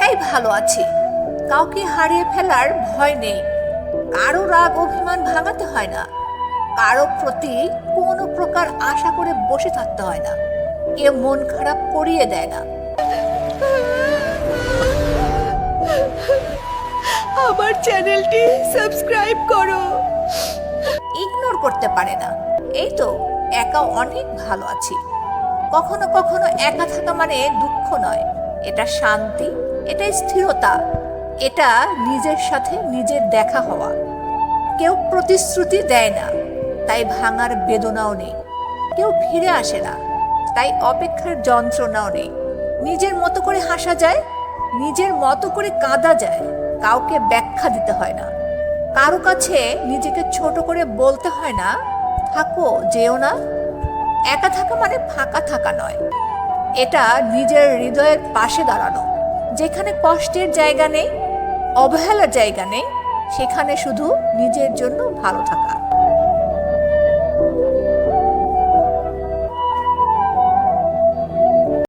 একাই ভালো আছি, কাউকে হারিয়ে ফেলার ভয় নেই, কারো রাগ অভিমান ভাঙাতে হয় না, কারো প্রতি কোনো প্রকার আশা করে বসে থাকতে হয় না, কেউ মন খারাপ করিয়ে দেয় না। আমার চ্যানেলটি সাবস্ক্রাইব করো। ইগনোর করতে পারে না, এই তো একা অনেক ভালো আছি। কখনো কখনো একা থাকা মানে দুঃখ নয়, এটা শান্তি, এটা স্থিরতা, এটা নিজের সাথে নিজের দেখা হওয়া। কেউ প্রতিশ্রুতি দেয় না, তাই ভাঙার বেদনাও নেই। কেউ ফিরে আসে না, তাই অপেক্ষার যন্ত্রণাও নেই। নিজের মতো করে হাসা যায়, নিজের মতো করে কাঁদা যায়, কাউকে ব্যাখ্যা দিতে হয় না। কারো কাছে নিজেকে ছোট করে বলতে হয় না, থাকো যেও না। একা থাকা মানে ফাঁকা থাকা নয়, এটা নিজের হৃদয়ের পাশে দাঁড়ানো। যেখানে কষ্টের জায়গা নেই, অবহেলার জায়গা নেই, সেখানে শুধু নিজের জন্য ভালো থাকা।